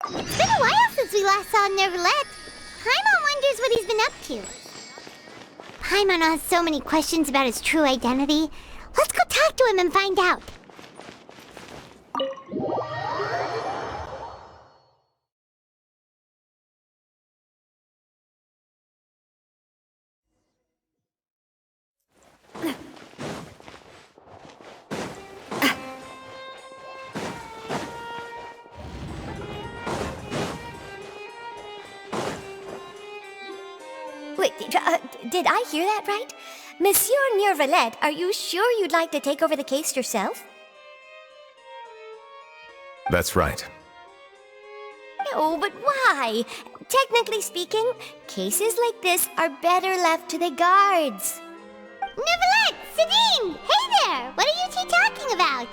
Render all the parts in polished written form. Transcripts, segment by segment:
It's been a while since we last saw Neuvillette. Paimon wonders what he's been up to. Paimon has so many questions about his true identity. Let's go talk to him and find out. Wait, did I hear that right? Monsieur Neuvillette, are you sure you'd like to take over the case yourself? That's right. No, but why? Technically speaking, cases like this are better left to the guards. Neuvillette! Sidine! Hey there! What are you two talking about?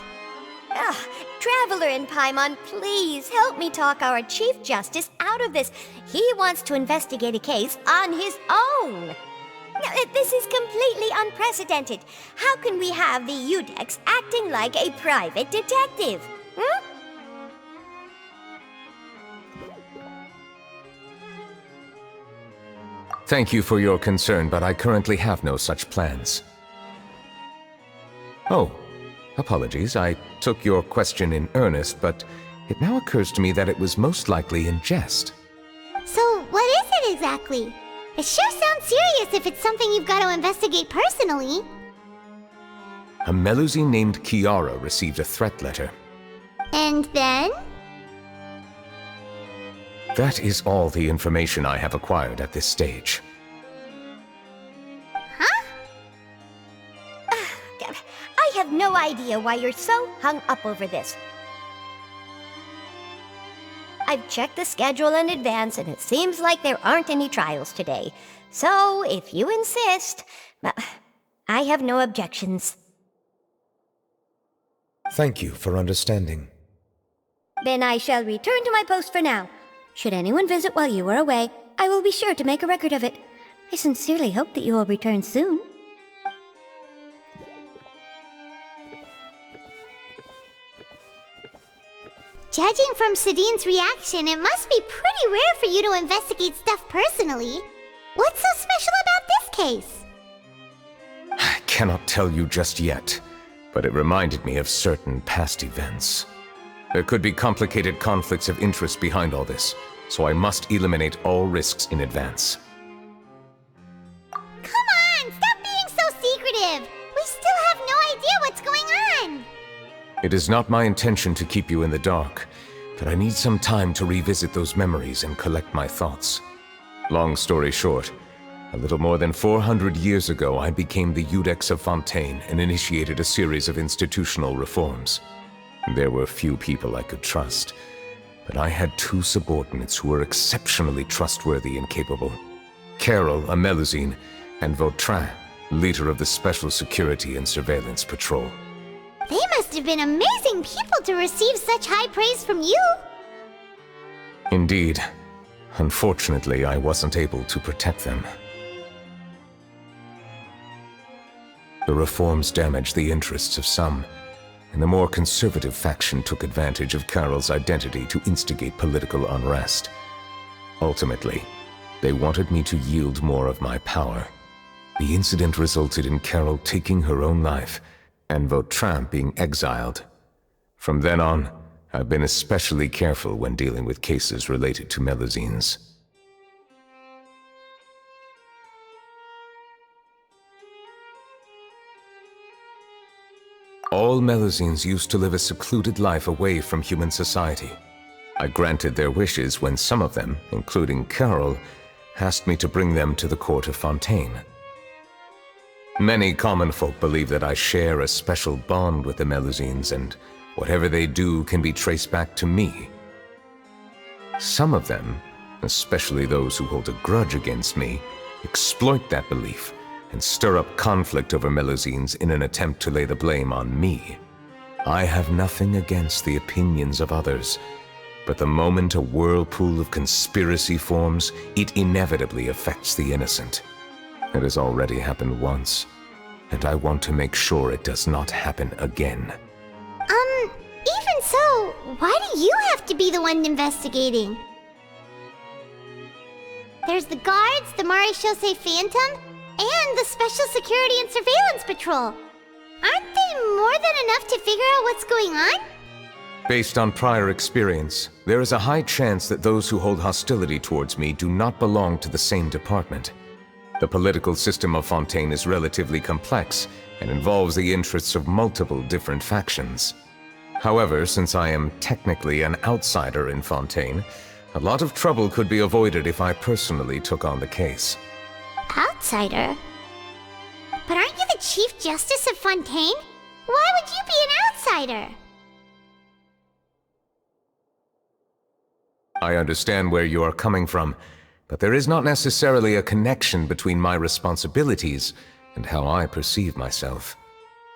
Traveler and Paimon, please help me talk our Chief Justice out of this. He wants to investigate a case on his own. Now, this is completely unprecedented. How can we have the Udex acting like a private detective? Hmm? Thank you for your concern, but I currently have no such plans. Oh, apologies. I took your question in earnest, but it now occurs to me that it was most likely in jest. So, what is it exactly? It sure sounds serious if it's something you've got to investigate personally. A Melusine named Kiara received a threat letter. And then? That is all the information I have acquired at this stage. Huh? I have no idea why you're so hung up over this. I've checked the schedule in advance, and it seems like there aren't any trials today. So, if you insist, I have no objections. Thank you for understanding. Then I shall return to my post for now. Should anyone visit while you are away, I will be sure to make a record of it. I sincerely hope that you will return soon. Judging from Sidine's reaction, it must be pretty rare for you to investigate stuff personally. What's so special about this case? I cannot tell you just yet, but it reminded me of certain past events. There could be complicated conflicts of interest behind all this, so I must eliminate all risks in advance. Come on, stop being so secretive! We still have no idea what's going on! It is not my intention to keep you in the dark, but I need some time to revisit those memories and collect my thoughts. Long story short, a little more than 400 years ago I became the Udex of Fontaine and initiated a series of institutional reforms. There were few people I could trust, but I had two subordinates who were exceptionally trustworthy and capable. Carol, a Melusine, and Vautrin, leader of the Special Security and Surveillance Patrol. They must have been amazing people to receive such high praise from you! Indeed. Unfortunately, I wasn't able to protect them. The reforms damaged the interests of some, and the more conservative faction took advantage of Carol's identity to instigate political unrest. Ultimately, they wanted me to yield more of my power. The incident resulted in Carol taking her own life, and Vautrin being exiled. From then on, I've been especially careful when dealing with cases related to Melusines. All Melusines used to live a secluded life away from human society. I granted their wishes when some of them, including Carol, asked me to bring them to the court of Fontaine. Many common folk believe that I share a special bond with the Melusines, and whatever they do can be traced back to me. Some of them, especially those who hold a grudge against me, exploit that belief and stir up conflict over Melusines in an attempt to lay the blame on me. I have nothing against the opinions of others, but the moment a whirlpool of conspiracy forms, it inevitably affects the innocent. It has already happened once, and I want to make sure it does not happen again. Even so, why do you have to be the one investigating? There's the guards, the Marechaussee Phantom, and the Special Security and Surveillance Patrol. Aren't they more than enough to figure out what's going on? Based on prior experience, there is a high chance that those who hold hostility towards me do not belong to the same department. The political system of Fontaine is relatively complex and involves the interests of multiple different factions. However, since I am technically an outsider in Fontaine, a lot of trouble could be avoided if I personally took on the case. Outsider? But aren't you the Chief Justice of Fontaine? Why would you be an outsider? I understand where you are coming from, but there is not necessarily a connection between my responsibilities and how I perceive myself.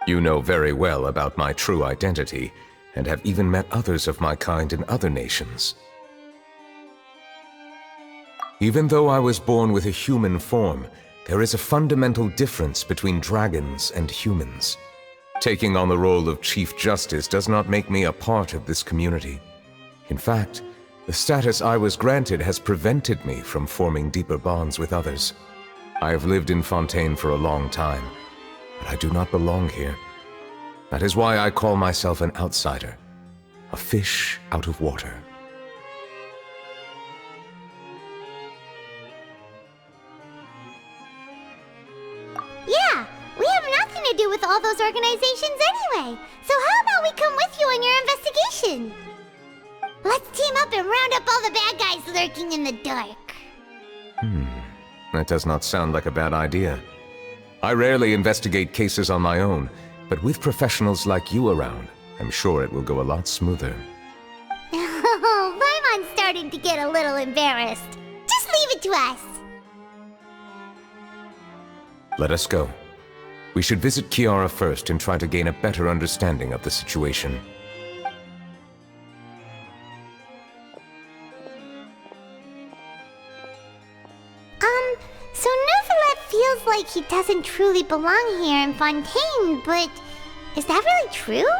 You know very well about my true identity, and have even met others of my kind in other nations. Even though I was born with a human form, there is a fundamental difference between dragons and humans. Taking on the role of Chief Justice does not make me a part of this community. In fact, the status I was granted has prevented me from forming deeper bonds with others. I have lived in Fontaine for a long time, but I do not belong here. That is why I call myself an outsider, a fish out of water. Yeah, we have nothing to do with all those organizations anyway. So how about we come with you on your investigation? Let's team up and round up all the bad guys lurking in the dark. That does not sound like a bad idea. I rarely investigate cases on my own, but with professionals like you around, I'm sure it will go a lot smoother. Oh, Paimon's starting to get a little embarrassed. Just leave it to us. Let us go. We should visit Kiara first and try to gain a better understanding of the situation. So Neuvillette feels like he doesn't truly belong here in Fontaine, but is that really true?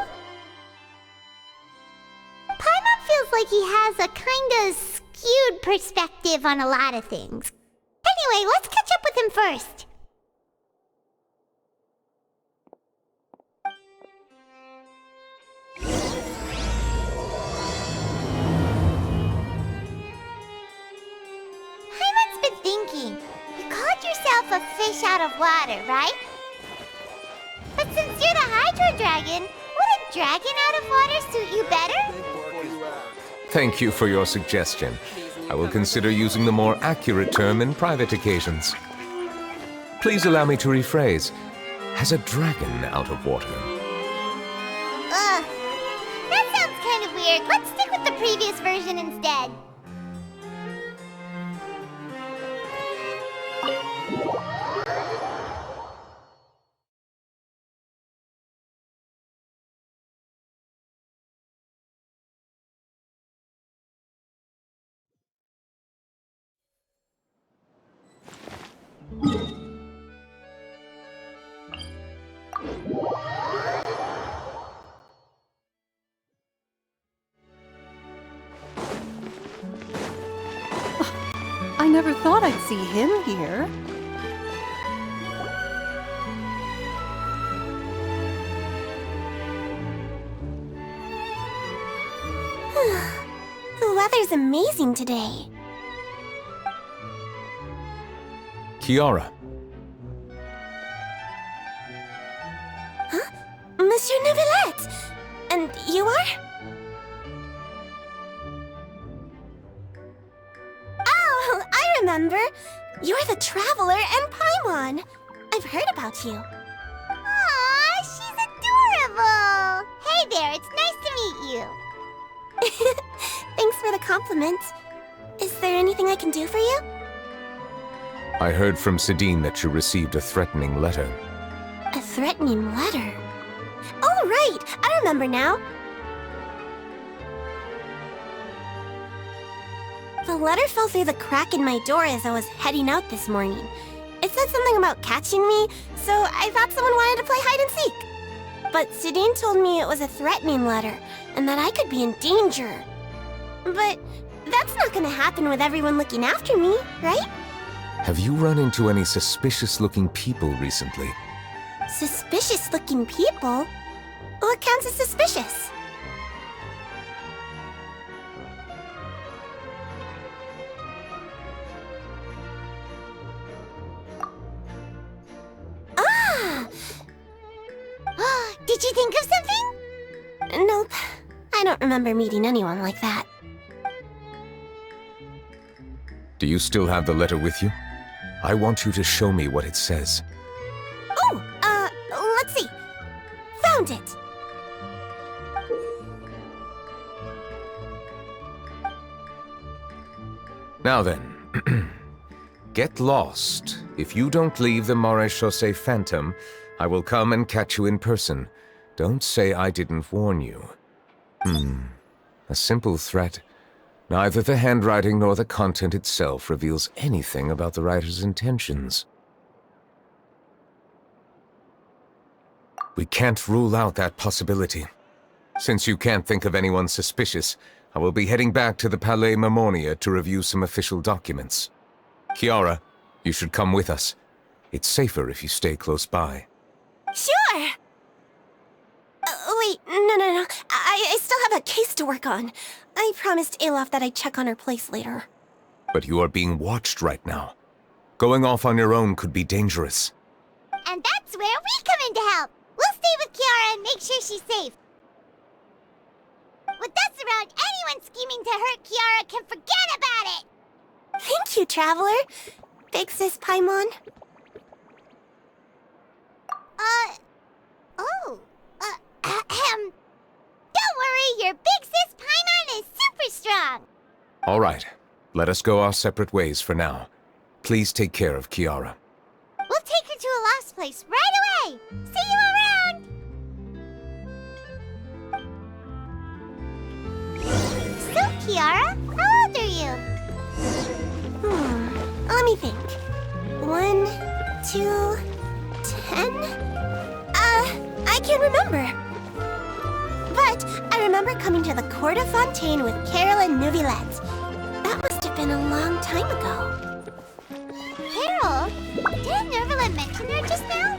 Paimon feels like he has a kinda skewed perspective on a lot of things. Anyway, let's catch up with him first. Paimon's been thinking. You called yourself a fish out of water, right? But since you're the Hydro Dragon, would a dragon out of water suit you better? Thank you for your suggestion. I will consider using the more accurate term in private occasions. Please allow me to rephrase. Has a dragon out of water? Ugh. That sounds kind of weird. Let's stick with the previous version instead. I never thought I'd see him here. The weather's amazing today. Kiara. Huh? Monsieur Neuvillette! And you are? Oh, I remember. You're the Traveler and Paimon. I've heard about you. Aw, she's adorable! Hey there, it's nice to meet you. Thanks for the compliment. Is there anything I can do for you? I heard from Sidine that you received a threatening letter. A threatening letter? Oh, right! I remember now. The letter fell through the crack in my door as I was heading out this morning. It said something about catching me, so I thought someone wanted to play hide and seek. but Sedaine told me it was a threatening letter, and that I could be in danger. But that's not gonna happen with everyone looking after me, right? Have you run into any suspicious-looking people recently? Suspicious-looking people? What counts as suspicious? Ah! Did you think of something? Nope. I don't remember meeting anyone like that. Do you still have the letter with you? I want you to show me what it says. Oh, let's see. Found it. Now then, get lost. If you don't leave the Maréchaussée Phantom, I will come and catch you in person. Don't say I didn't warn you. A simple threat. Neither the handwriting nor the content itself reveals anything about the writer's intentions. We can't rule out that possibility. Since you can't think of anyone suspicious, I will be heading back to the Palais Mermonia to review some official documents. Kiara, you should come with us. It's safer if you stay close by. Sure! Wait, no. I still have a case to work on. I promised Alof that I'd check on her place later. But you are being watched right now. Going off on your own could be dangerous. And that's where we come in to help. We'll stay with Kiara and make sure she's safe. With us around, anyone scheming to hurt Kiara can forget about it! Thank you, Traveler. Big Sis Paimon. Don't worry, your Big Sis Paimon is super strong! All right, let us go our separate ways for now. Please take care of Kiara. We'll take her to a lost place right away! See you around! So, Kiara, how old are you? Let me think. 1, 2, 10? I can't remember. But I remember coming to the Court of Fontaine with Carol and Neuvillette. That must have been a long time ago. Carol? Didn't Neuvillette mention her just now?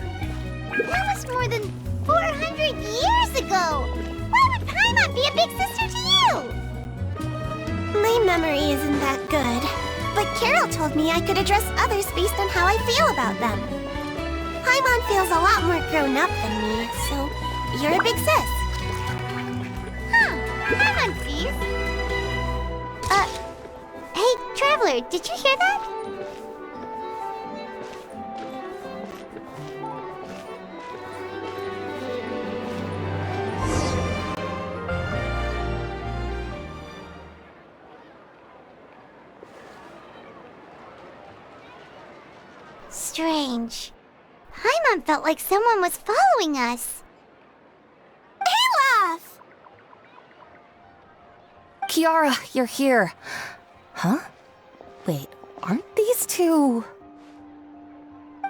That was more than 400 years ago! Why would Paimon be a big sister to you? My memory isn't that good, but Carol told me I could address others based on how I feel about them. Paimon feels a lot more grown up than me, so you're a big sis. Huh, Paimon sees. Hey, Traveler, did you hear that? Strange. Paimon felt like someone was following us. Olaf! Kiara, you're here. Huh? Wait, aren't these two...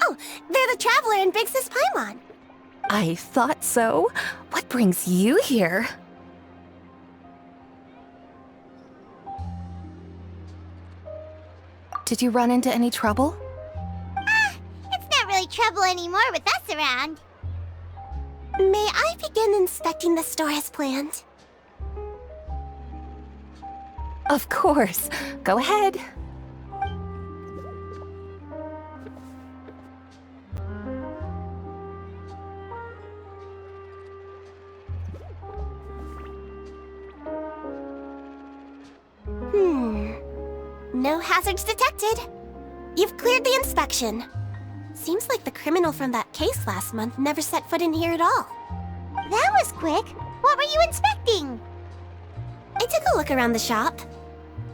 Oh, they're the Traveler and Big Sis Paimon. I thought so. What brings you here? Did you run into any trouble? It's not really trouble anymore with us around. May I begin inspecting the store as planned? Of course. Go ahead. No hazards detected. You've cleared the inspection. Seems like the criminal from that case last month never set foot in here at all. That was quick. What were you inspecting? I took a look around the shop.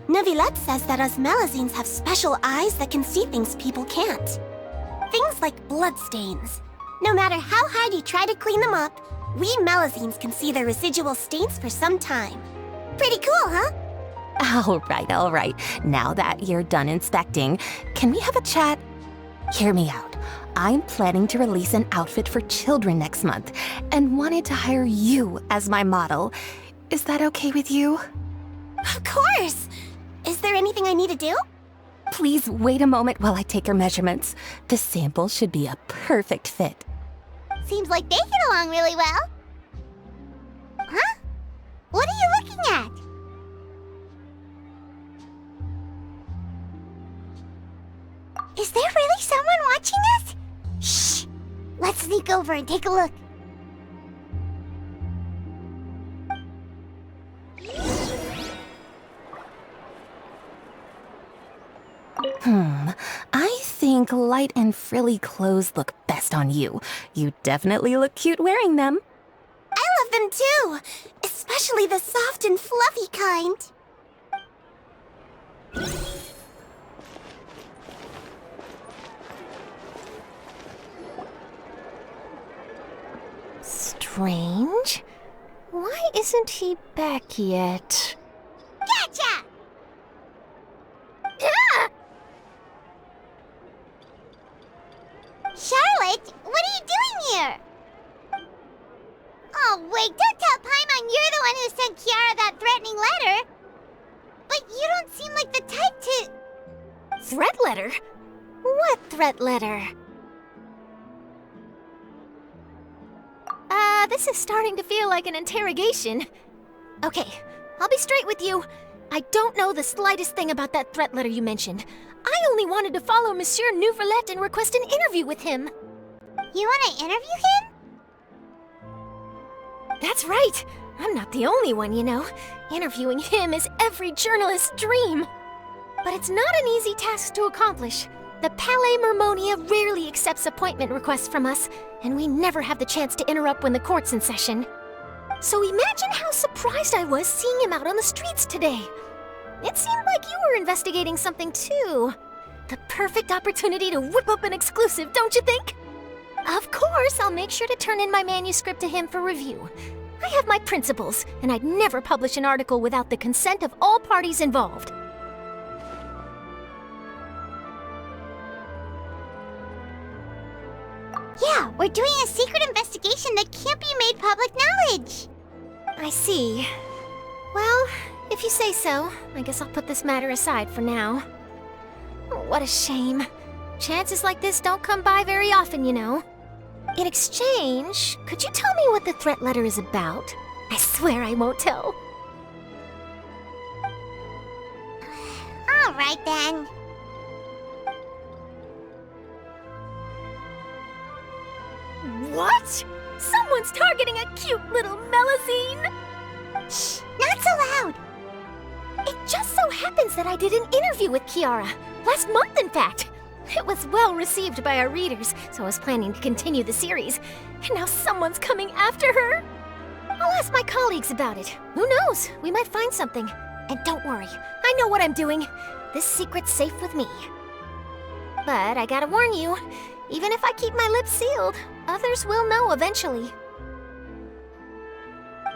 Neuvillette says that us Melazines have special eyes that can see things people can't. Things like bloodstains. No matter how hard you try to clean them up, we Melazines can see their residual stains for some time. Pretty cool, huh? All right. Now that you're done inspecting, can we have a chat? Hear me out. I'm planning to release an outfit for children next month and wanted to hire you as my model. Is that okay with you? Of course! Is there anything I need to do? Please wait a moment while I take your measurements. The sample should be a perfect fit. Seems like they get along really well. Huh? What are you looking at? Is there really someone watching us? Shh! Let's sneak over and take a look. I think light and frilly clothes look best on you. You definitely look cute wearing them. I love them too! Especially the soft and fluffy kind. Strange. Why isn't he back yet? Gotcha! Ah! Charlotte, what are you doing here? Oh, wait, don't tell Paimon you're the one who sent Kiara that threatening letter. But you don't seem like the type to... Threat letter? What threat letter? This is starting to feel like an interrogation. Okay, I'll be straight with you. I don't know the slightest thing about that threat letter you mentioned. I only wanted to follow Monsieur Neuvillette and request an interview with him. You want to interview him? That's right. I'm not the only one, you know. Interviewing him is every journalist's dream. But it's not an easy task to accomplish. The Palais Mermonia rarely accepts appointment requests from us, and we never have the chance to interrupt when the court's in session. So imagine how surprised I was seeing him out on the streets today. It seemed like you were investigating something too. The perfect opportunity to whip up an exclusive, don't you think? Of course, I'll make sure to turn in my manuscript to him for review. I have my principles, and I'd never publish an article without the consent of all parties involved. Yeah, we're doing a secret investigation that can't be made public knowledge. I see. Well, if you say so, I guess I'll put this matter aside for now. Oh, what a shame. Chances like this don't come by very often, you know. In exchange, could you tell me what the threat letter is about? I swear I won't tell. All right, then. What? Someone's targeting a cute little Melazine? Shh, not so loud. It just so happens that I did an interview with Kiara. Last month, in fact. It was well received by our readers, so I was planning to continue the series. And now someone's coming after her. I'll ask my colleagues about it. Who knows? We might find something. And don't worry, I know what I'm doing. This secret's safe with me. But I gotta warn you, even if I keep my lips sealed, others will know eventually.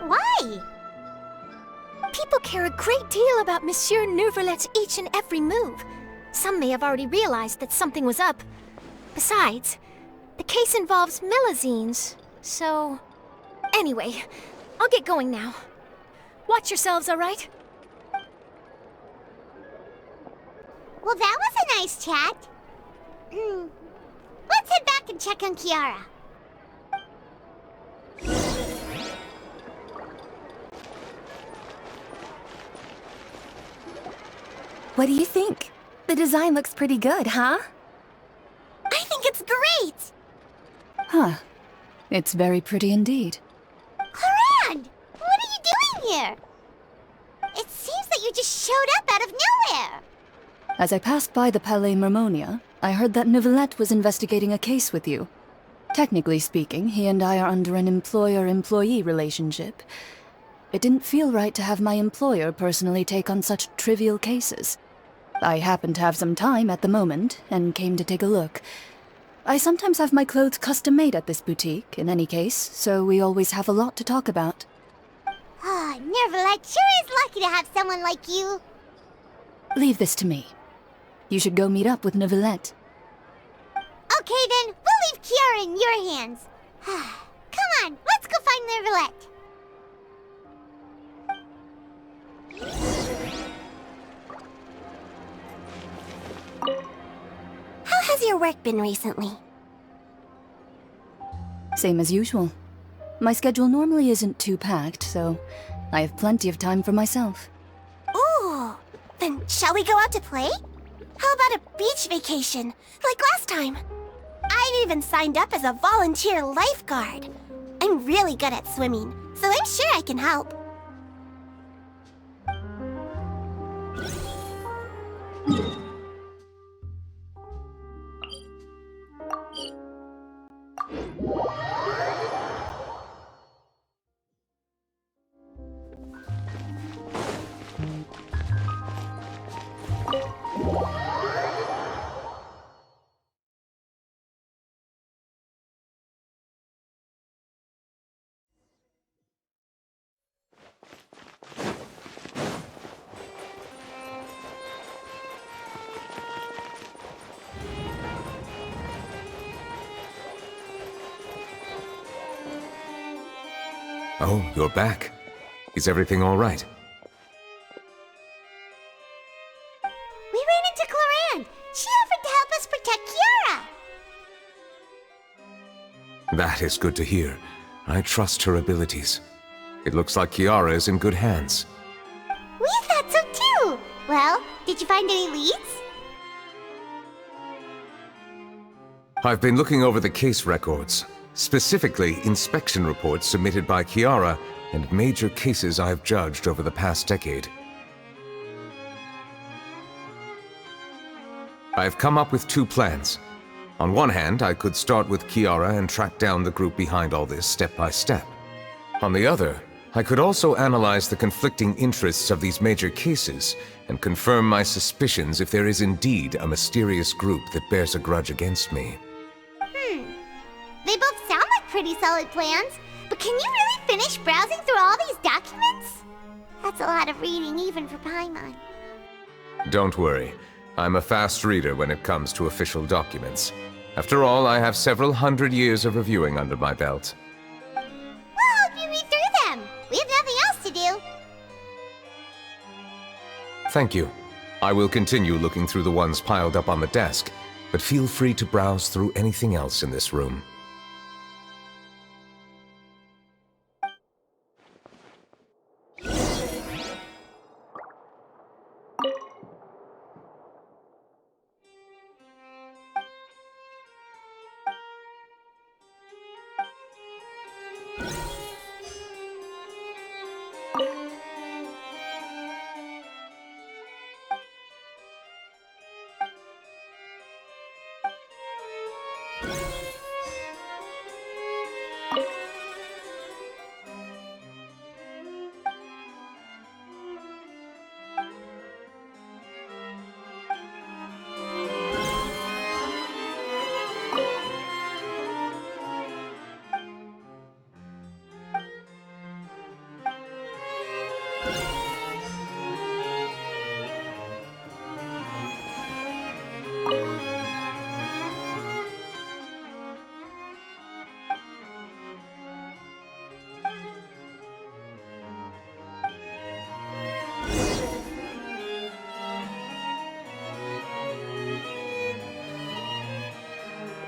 Why? People care a great deal about Monsieur Neuvillette's each and every move. Some may have already realized that something was up. Besides, the case involves Melazines, so... Anyway, I'll get going now. Watch yourselves, all right? Well, that was a nice chat. Let's head back and check on Kiara. What do you think? The design looks pretty good, huh? I think it's great! Huh. It's very pretty indeed. Clorand! What are you doing here? It seems that you just showed up out of nowhere. As I passed by the Palais Mermonia, I heard that Neuvillette was investigating a case with you. Technically speaking, he and I are under an employer-employee relationship. It didn't feel right to have my employer personally take on such trivial cases. I happened to have some time at the moment, and came to take a look. I sometimes have my clothes custom-made at this boutique, in any case, so we always have a lot to talk about. Ah, Neuvillette sure is lucky to have someone like you. Leave this to me. You should go meet up with Neuvillette. Okay then, we'll leave Kiara in your hands. Come on, let's go find Neuvillette. How has your work been recently? Same as usual. My schedule normally isn't too packed, so I have plenty of time for myself. Ooh, then shall we go out to play? How about a beach vacation, like last time? I've even signed up as a volunteer lifeguard. I'm really good at swimming, so I'm sure I can help. Oh, you're back. Is everything all right? We ran into Cloran. She offered to help us protect Kiara. That is good to hear. I trust her abilities. It looks like Kiara is in good hands. We thought so too. Well, did you find any leads? I've been looking over the case records, specifically inspection reports submitted by Kiara and major cases I've judged over the past decade. I've come up with two plans. On one hand, I could start with Kiara and track down the group behind all this step by step. On the other, I could also analyze the conflicting interests of these major cases and confirm my suspicions if there is indeed a mysterious group that bears a grudge against me. They both sound like pretty solid plans, but can you really finish browsing through all these documents? That's a lot of reading even for Paimon. Don't worry. I'm a fast reader when it comes to official documents. After all, I have several hundred years of reviewing under my belt. We'll help you read through them. We have nothing else to do. Thank you. I will continue looking through the ones piled up on the desk, but feel free to browse through anything else in this room.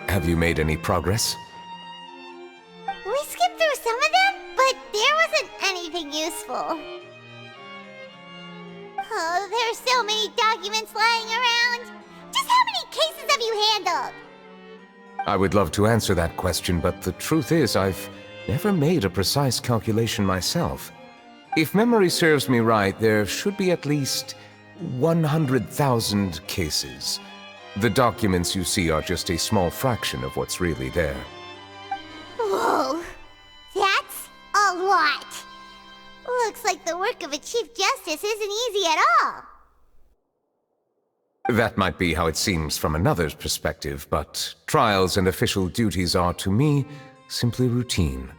Have you made any progress? We skipped through some of them, but there wasn't anything useful. Oh, there's so many documents lying around. Just how many cases have you handled? I would love to answer that question, but the truth is I've never made a precise calculation myself. If memory serves me right, there should be at least 100,000 cases. The documents you see are just a small fraction of what's really there. Whoa, that's a lot. Looks like the work of a Chief Justice isn't easy at all. That might be how it seems from another's perspective, but trials and official duties are, to me, simply routine.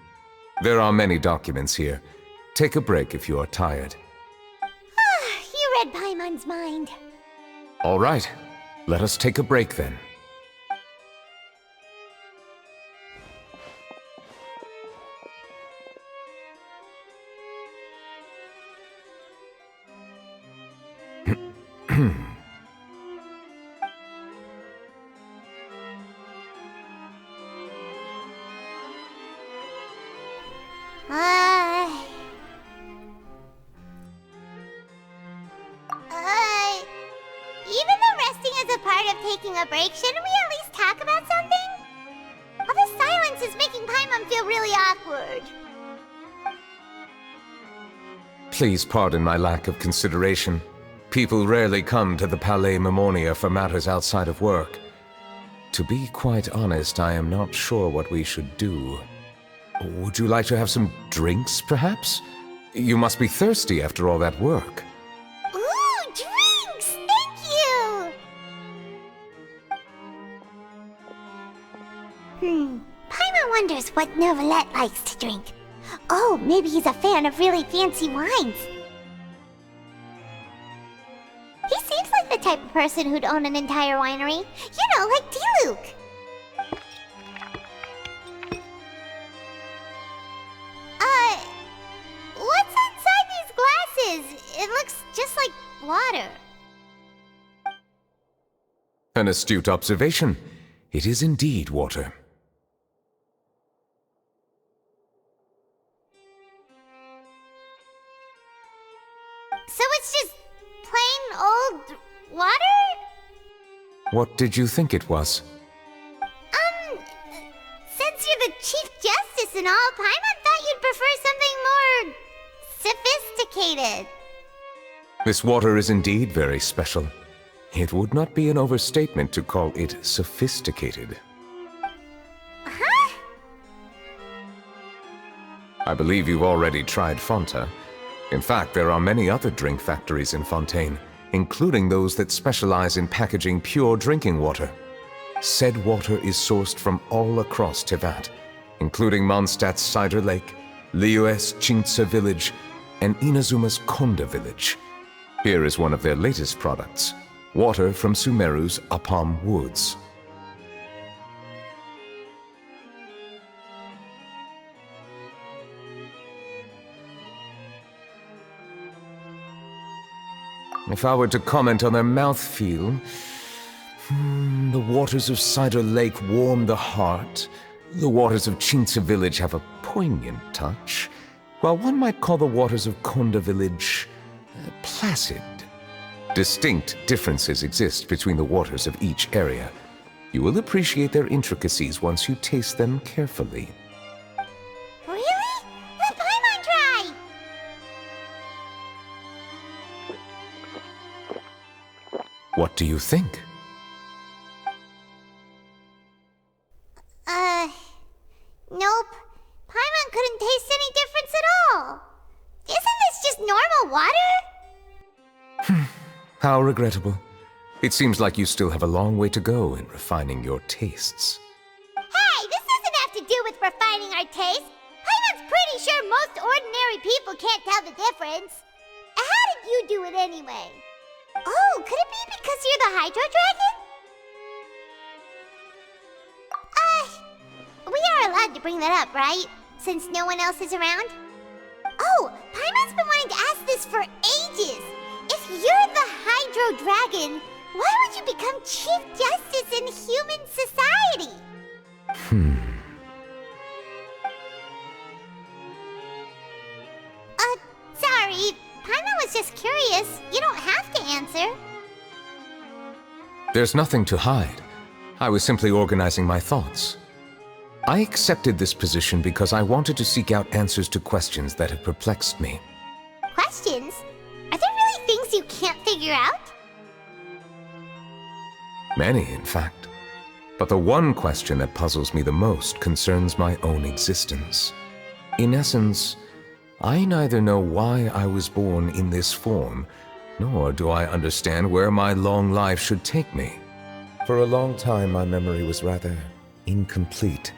There are many documents here. Take a break if you are tired. You read Paimon's mind. All right. Let us take a break then. Even though resting is a part of taking a break, shouldn't we at least talk about something? All this silence is making Paimon feel really awkward. Please pardon my lack of consideration. People rarely come to the Palais Mermonia for matters outside of work. To be quite honest, I am not sure what we should do. Would you like to have some drinks, perhaps? You must be thirsty after all that work. Ooh, drinks! Thank you! Paimon wonders what Neuvillette likes to drink. Oh, maybe he's a fan of really fancy wines. He seems like the type of person who'd own an entire winery. You know, like D-Luke. What's inside these glasses? It looks just like water. An astute observation. It is indeed water. So it's just plain old water? What did you think it was? Since you're the Chief Justice and all, Paimon thought you'd prefer something more sophisticated. This water is indeed very special. It would not be an overstatement to call it sophisticated. Huh? I believe you've already tried Fonta. In fact, there are many other drink factories in Fontaine, including those that specialize in packaging pure drinking water. Said water is sourced from all across Teyvat, including Mondstadt's Cider Lake, Liyue's Chingtse village, and Inazuma's Konda village. Here is one of their latest products, water from Sumeru's Apam Woods. If I were to comment on their mouthfeel, the waters of Cider Lake warm the heart. The waters of Chingtse village have a poignant touch, while one might call the waters of Konda village placid. Distinct differences exist between the waters of each area. You will appreciate their intricacies once you taste them carefully. Really? Let Paimon try! What do you think? Nope. Paimon couldn't taste any difference at all. Isn't this just normal water? How regrettable. It seems like you still have a long way to go in refining your tastes. Hey, this doesn't have to do with refining our taste. Paimon's pretty sure most ordinary people can't tell the difference. How did you do it anyway? Oh, could it be because you're the Hydro Dragon? We are allowed to bring that up, right? Since no one else is around? Oh, Paimon's been wanting to ask this for ages. If you're the Hydro Dragon, why would you become Chief Justice in human society? Sorry. Paimon was just curious. You don't have to answer. There's nothing to hide. I was simply organizing my thoughts. I accepted this position because I wanted to seek out answers to questions that have perplexed me. Questions? Are there really things you can't figure out? Many, in fact. But the one question that puzzles me the most concerns my own existence. In essence, I neither know why I was born in this form, nor do I understand where my long life should take me. For a long time, my memory was rather incomplete.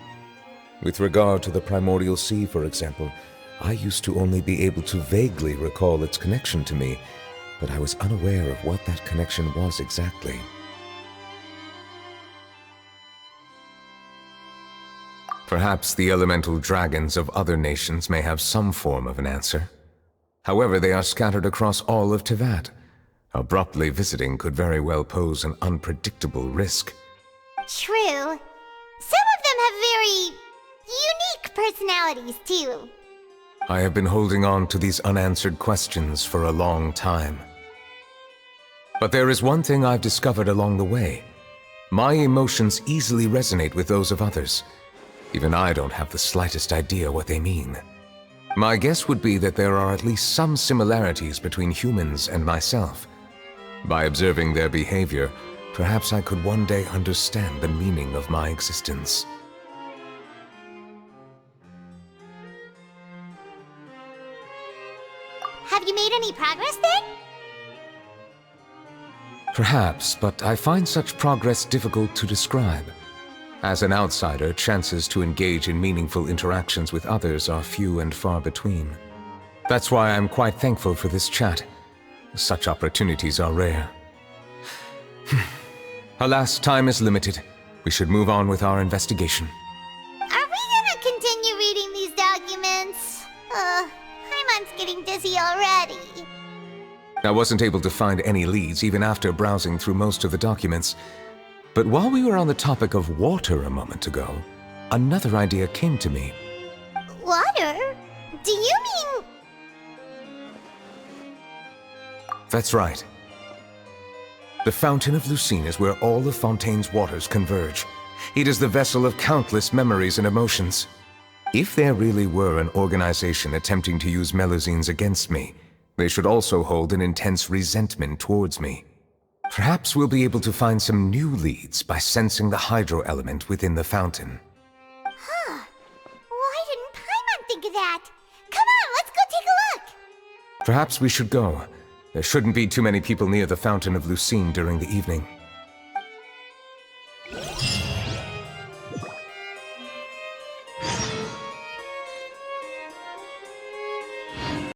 With regard to the primordial sea, for example, I used to only be able to vaguely recall its connection to me, but I was unaware of what that connection was exactly. Perhaps the elemental dragons of other nations may have some form of an answer. However, they are scattered across all of Teyvat. Abruptly visiting could very well pose an unpredictable risk. True. Some of them have very unique personalities, too. I have been holding on to these unanswered questions for a long time. But there is one thing I've discovered along the way. My emotions easily resonate with those of others. Even I don't have the slightest idea what they mean. My guess would be that there are at least some similarities between humans and myself. By observing their behavior, perhaps I could one day understand the meaning of my existence. Have you made any progress then? Perhaps, but I find such progress difficult to describe. As an outsider, chances to engage in meaningful interactions with others are few and far between. That's why I'm quite thankful for this chat. Such opportunities are rare. Alas, time is limited. We should move on with our investigation. Are we gonna continue reading these documents? Paimon's getting dizzy already. I wasn't able to find any leads even after browsing through most of the documents. But while we were on the topic of water a moment ago, another idea came to me. Water? Do you mean... That's right. The Fountain of Lucine is where all of Fontaine's waters converge. It is the vessel of countless memories and emotions. If there really were an organization attempting to use Melusines against me, they should also hold an intense resentment towards me. Perhaps we'll be able to find some new leads by sensing the hydro element within the fountain. Huh. Why didn't Paimon think of that? Come on, let's go take a look! Perhaps we should go. There shouldn't be too many people near the Fountain of Lucine during the evening.